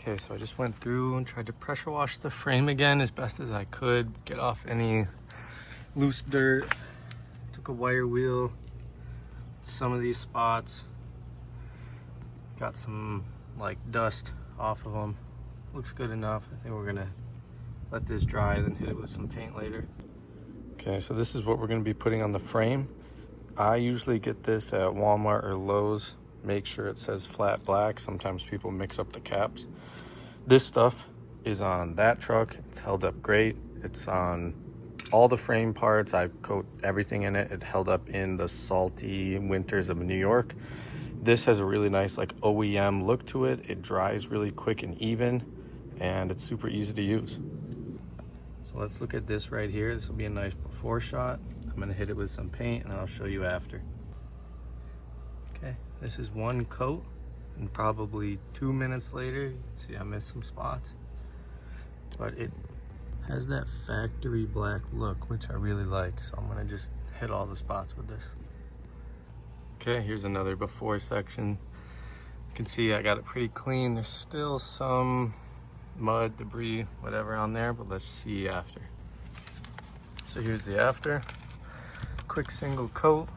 Okay, so I just went through and tried to pressure wash the frame again as best as I could, get off any loose dirt. Took a wire wheel to some of these spots, got some like dust off of them. Looks good enough. I think we're gonna let this dry, then hit it with some paint later. Okay, so this is what we're gonna be putting on the frame. I usually get this at Walmart or Lowe's. Make sure it says flat black. Sometimes people mix up the caps. This stuff is on that truck. It's held up great. It's on all the frame parts. I coat everything in it. It held up in the salty winters of New York. This has a really nice like OEM look to it. It dries really quick and even, and it's super easy to use. So let's look at this right here. This will be a nice before shot. I'm gonna hit it with some paint and then I'll show you after. Okay, this is one coat, and probably 2 minutes later, you can see I missed some spots. But it has that factory black look, which I really like. So I'm gonna just hit all the spots with this. Okay, here's another before section. You can see I got it pretty clean. There's still some mud, debris, whatever on there, but let's see after. So here's the after. Quick single coat.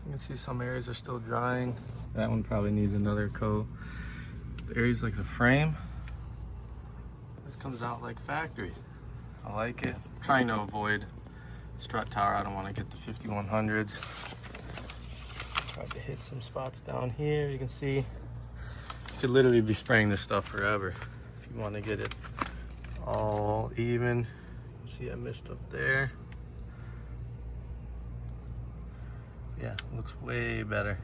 You can see some areas are still drying. That one probably needs another coat. The areas like the frame, this comes out like factory. I like it. I'm trying to avoid strut tower. I don't want to get the 5100s. Tried to hit some spots down here. You can see you could literally be spraying this stuff forever if you want to get it all even. You can see I missed up there. Yeah, looks way better.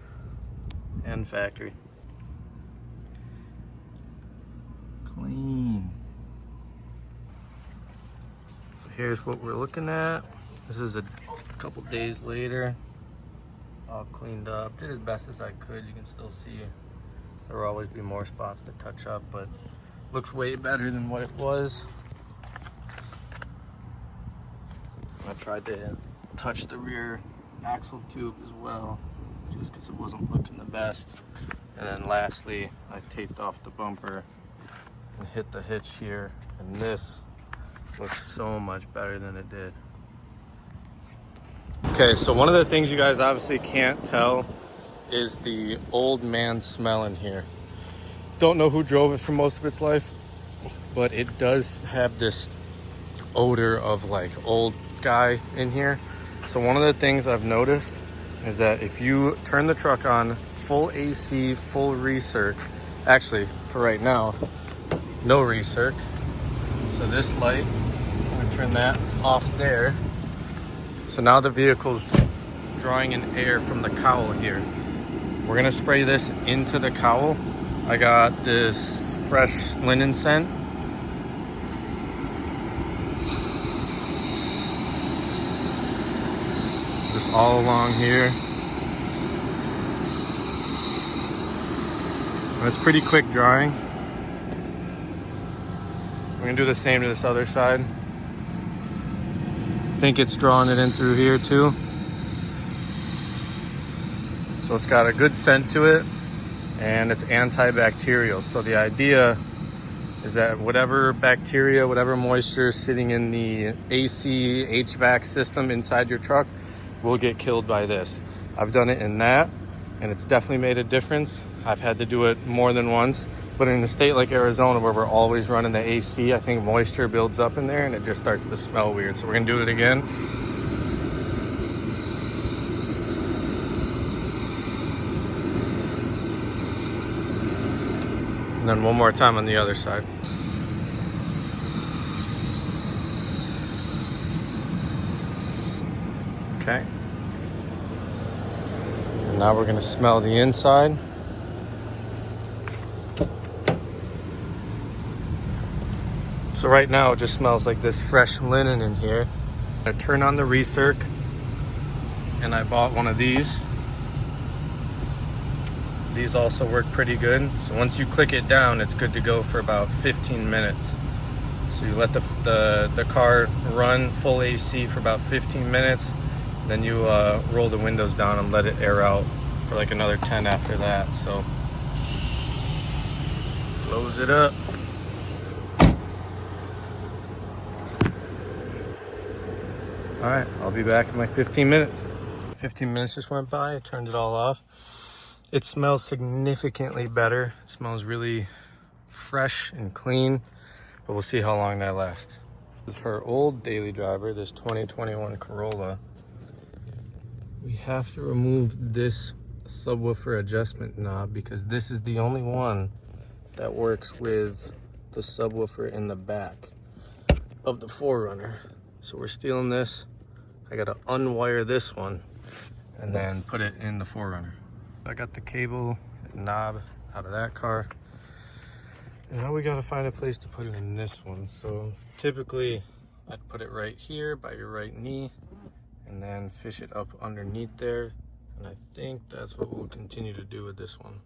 And factory. Clean. So here's what we're looking at. This is a couple days later. All cleaned up. Did as best as I could. You can still see there will always be more spots to touch up, but looks way better than what it was. I tried to touch the rear axle tube as well, just because it wasn't looking the best. And then lastly, I taped off the bumper and hit the hitch here, and this looks so much better than it did. Okay, so one of the things you guys obviously can't tell is the old man smell in here. Don't know who drove it for most of its life, but it does have this odor of like old guy in here. So one of the things I've noticed is that if you turn the truck on full AC, full recirc, actually for right now, no recirc. So this light, I'm gonna turn that off there. So now the vehicle's drawing in air from the cowl here. We're gonna spray this into the cowl. I got this fresh linen scent. Just all along here. It's pretty quick drying. We're gonna do the same to this other side. I think it's drawing it in through here too. So it's got a good scent to it, and it's antibacterial. So the idea is that whatever bacteria, whatever moisture is sitting in the AC, HVAC system inside your truck will get killed by this. I've done it in that, and it's definitely made a difference. I've had to do it more than once, but in a state like Arizona where we're always running the AC, I think moisture builds up in there and it just starts to smell weird. So we're gonna do it again. And then one more time on the other side. Okay. And now we're gonna smell the inside. So right now it just smells like this fresh linen in here. I turn on the recirc, and I bought one of these. These also work pretty good. So once you click it down, it's good to go for about 15 minutes. So you let the car run full AC for about 15 minutes. Then you roll the windows down and let it air out for like another 10 after that. So close it up. All right, I'll be back in like 15 minutes. 15 minutes just went by. I turned it all off. It smells significantly better. It smells really fresh and clean, but we'll see how long that lasts. This is her old daily driver, this 2021 Corolla. We have to remove this subwoofer adjustment knob because this is the only one that works with the subwoofer in the back of the 4Runner. So we're stealing this. I gotta unwire this one and then put it in the 4Runner. I got the cable and knob out of that car. And now we gotta find a place to put it in this one. So typically I'd put it right here by your right knee and then fish it up underneath there. And I think that's what we'll continue to do with this one.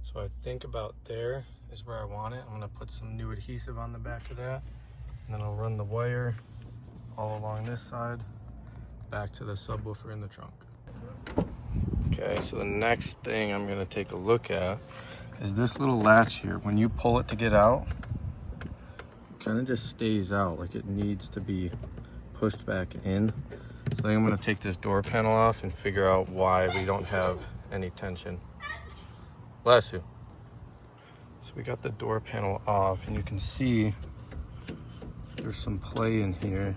So I think about there is where I want it. I'm gonna put some new adhesive on the back of that. And then I'll run the wire all along this side back to the subwoofer in the trunk. Okay, so the next thing I'm gonna take a look at is this little latch here. When you pull it to get out, it kind of just stays out, like it needs to be pushed back in. So then I'm gonna take this door panel off and figure out why we don't have any tension. Bless you. So we got the door panel off and you can see there's some play in here.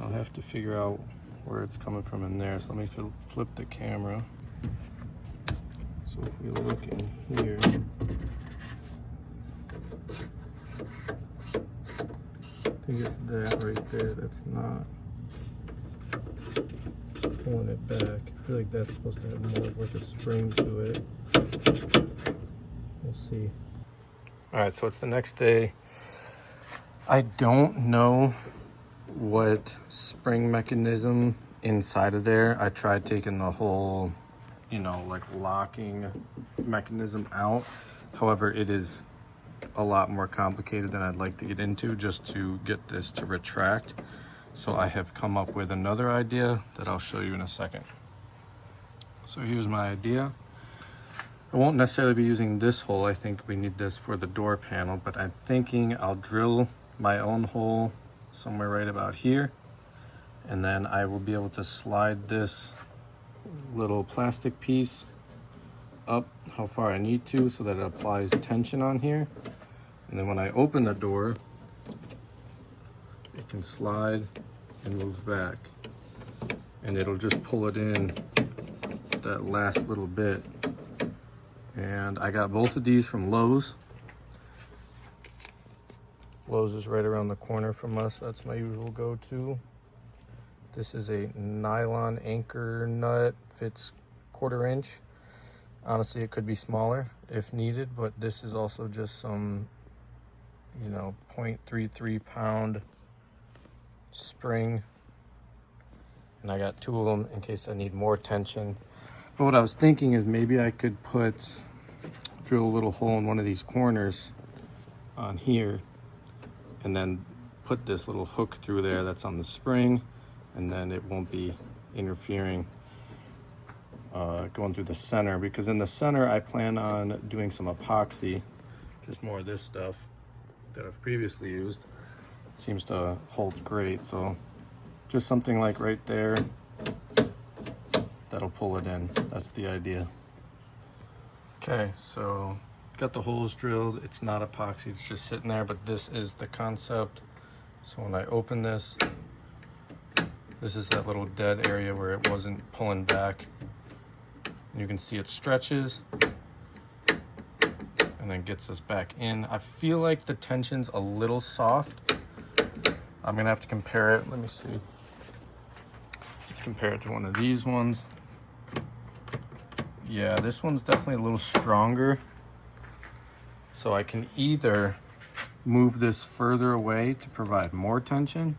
I'll have to figure out where it's coming from in there. So let me flip the camera. So if we look in here, I think it's that right there that's not pulling it back. I feel like that's supposed to have more of like a spring to it. We'll see. All right, so it's the next day. I don't know what spring mechanism inside of there. I tried taking the whole, like locking mechanism out. However, it is a lot more complicated than I'd like to get into just to get this to retract. So I have come up with another idea that I'll show you in a second. So here's my idea. I won't necessarily be using this hole. I think we need this for the door panel, but I'm thinking I'll drill my own hole somewhere right about here, and then I will be able to slide this little plastic piece up how far I need to so that it applies tension on here, and then when I open the door it can slide and move back, and it'll just pull it in that last little bit. And I got both of these from Lowe's. Lowe's is right around the corner from us. That's my usual go-to. This is a nylon anchor nut, fits 1/4 inch. Honestly, it could be smaller if needed, but this is also just some, 0.33 pound spring. And I got 2 of them in case I need more tension. But what I was thinking is maybe I could drill a little hole in one of these corners on here, and then put this little hook through there that's on the spring, and then it won't be interfering going through the center, because in the center I plan on doing some epoxy, just more of this stuff that I've previously used. Seems to hold great, so just something like right there that'll pull it in. That's the idea. Okay, so got the holes drilled. It's not epoxy, it's just sitting there, but this is the concept. So when I open this, this is that little dead area where it wasn't pulling back. And you can see it stretches and then gets us back in. I feel like the tension's a little soft. I'm gonna have to compare it. Let me see. Let's compare it to one of these ones. Yeah, this one's definitely a little stronger. So I can either move this further away to provide more tension.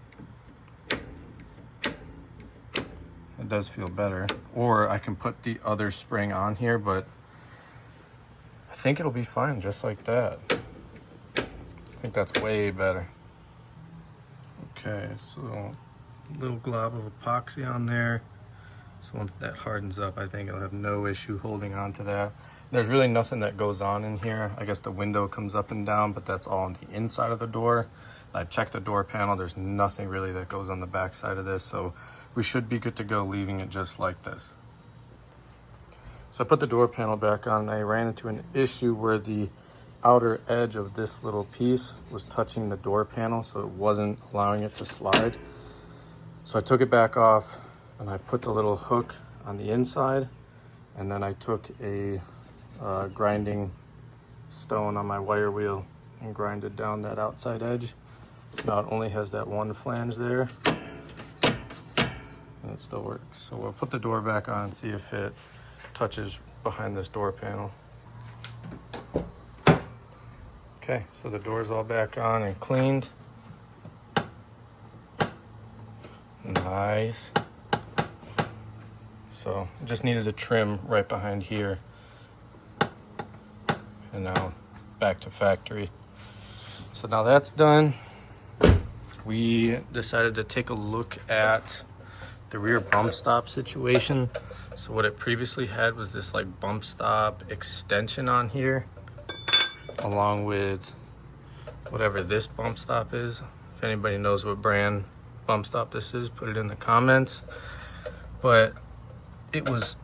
It does feel better. Or I can put the other spring on here, but I think it'll be fine just like that. I think that's way better. Okay, so a little glob of epoxy on there. So once that hardens up, I think I'll have no issue holding on to that. There's really nothing that goes on in here. I guess the window comes up and down, but that's all on the inside of the door. I checked the door panel. There's nothing really that goes on the back side of this, so we should be good to go leaving it just like this. So I put the door panel back on, and I ran into an issue where the outer edge of this little piece was touching the door panel, so it wasn't allowing it to slide. So I took it back off, and I put the little hook on the inside, and then I took a grinding stone on my wire wheel and grinded down that outside edge. So now it only has that one flange there, and it still works. So we'll put the door back on and see if it touches behind this door panel. Okay, so the door's all back on and cleaned. Nice. So just needed a trim right behind here. And now back to factory. So now that's done. We decided to take a look at the rear bump stop situation. So what it previously had was this like bump stop extension on here, along with whatever this bump stop is. If anybody knows what brand bump stop this is, put it in the comments. But it was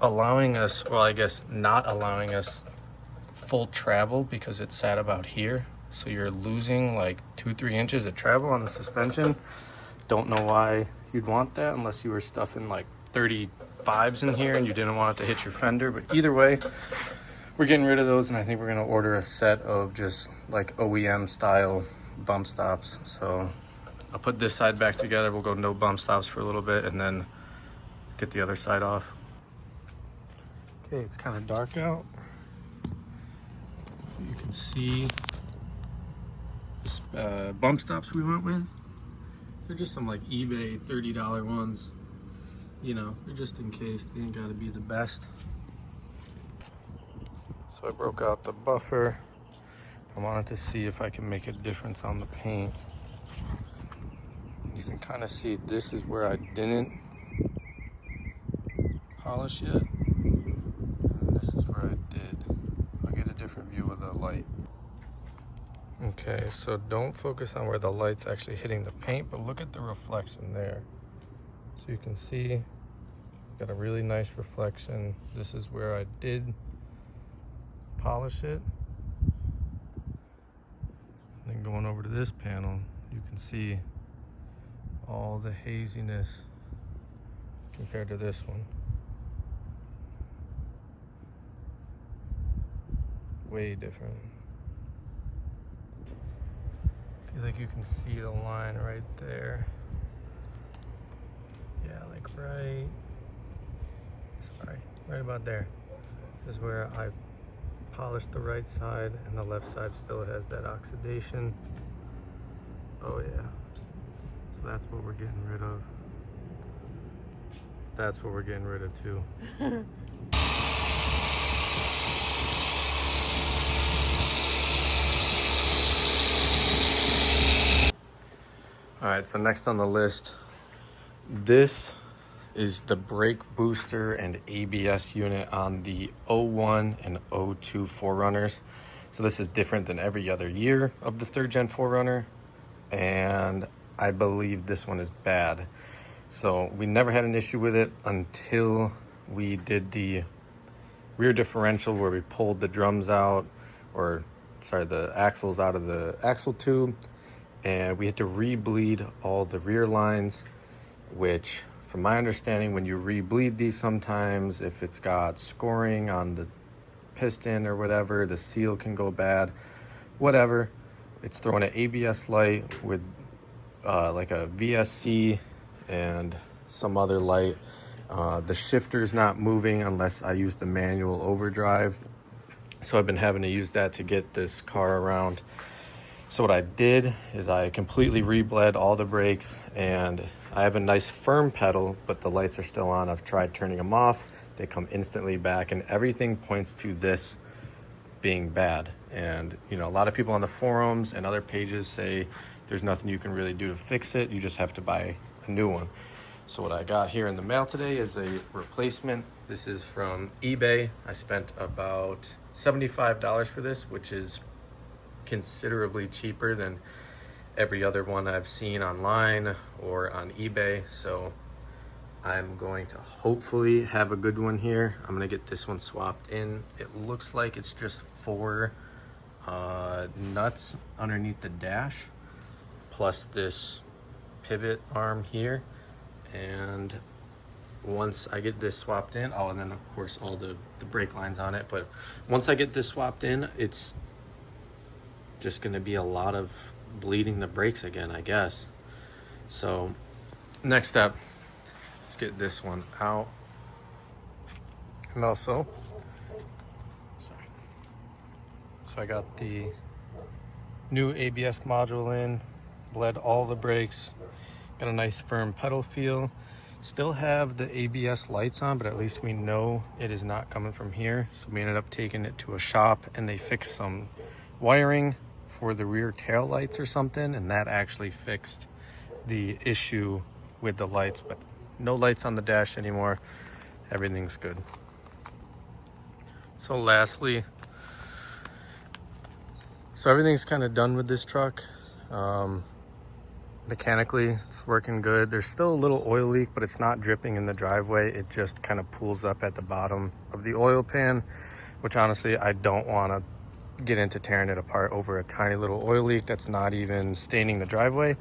allowing us, well, I guess not allowing us full travel because it sat about here. So you're losing like 2-3 inches of travel on the suspension. Don't know why you'd want that unless you were stuffing like 35s in here and you didn't want it to hit your fender. But either way, we're getting rid of those, and I think we're gonna order a set of just like OEM style bump stops. So I'll put this side back together. We'll go no bump stops for a little bit and then get the other side off. Okay, it's kind of dark out. You can see this bump stops we went with. They're just some like eBay $30 ones. You know, they're just in case. They ain't gotta be the best. So I broke out the buffer. I wanted to see if I can make a difference on the paint. You can kind of see this is where I didn't polish yet. And this is where I did. I'll get a different view of the light. Okay, so don't focus on where the light's actually hitting the paint, but look at the reflection there. So you can see, got a really nice reflection. This is where I did polish it. Then going over to this panel, you can see all the haziness compared to this one. Way different. I feel like you can see the line right there. Yeah, like right about there is where I polished the right side, and the left side still has that oxidation. Oh yeah. So that's what we're getting rid of. That's what we're getting rid of too. All right, so next on the list, this is the brake booster and ABS unit on the 01 and 02 4Runners. So this is different than every other year of the 3rd gen 4Runner, and I believe this one is bad. So we never had an issue with it until we did the rear differential where we pulled the drums out, or sorry, the axles out of the axle tube, and we had to re-bleed all the rear lines, which from my understanding, when you re-bleed these, sometimes if it's got scoring on the piston or whatever, the seal can go bad. Whatever, it's throwing an ABS light with like a VSC and some other light. The shifter's not moving unless I use the manual overdrive. So I've been having to use that to get this car around. So what I did is I completely re-bled all the brakes, and I have a nice firm pedal, but the lights are still on. I've tried turning them off. They come instantly back, and everything points to this being bad. And, you know, a lot of people on the forums and other pages say there's nothing you can really do to fix it. You just have to buy a new one. So what I got here in the mail today is a replacement. This is from eBay. I spent about $75 for this, which is considerably cheaper than every other one I've seen online or on eBay. So I'm going to hopefully have a good one here. I'm gonna get this one swapped in. It looks like it's just 4 nuts underneath the dash, plus this pivot arm here. And once I get this swapped in, oh, and then of course all the brake lines on it. But once I get this swapped in, it's just gonna be a lot of bleeding the brakes again, I guess. So next step, let's get this one out. And also, sorry. So I got the new ABS module in, bled all the brakes, got a nice firm pedal feel. Still have the ABS lights on, but at least we know it is not coming from here. So we ended up taking it to a shop and they fixed some wiring for the rear tail lights or something, and that actually fixed the issue with the lights. But no lights on the dash anymore. Everything's good. So lastly, so everything's kind of done with this truck. Mechanically, it's working good. There's still a little oil leak, but it's not dripping in the driveway. It just kind of pools up at the bottom of the oil pan, which honestly, I don't want to get into tearing it apart over a tiny little oil leak that's not even staining the driveway.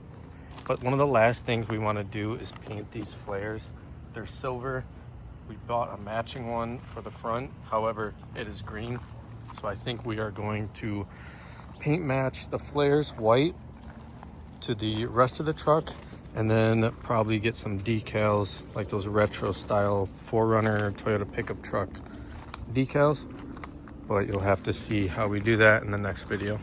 But one of the last things we want to do is paint these flares. They're silver. We bought a matching one for the front. However, it is green. So I think we are going to paint match the flares white to the rest of the truck, and then probably get some decals like those retro style 4Runner Toyota pickup truck decals. But you'll have to see how we do that in the next video.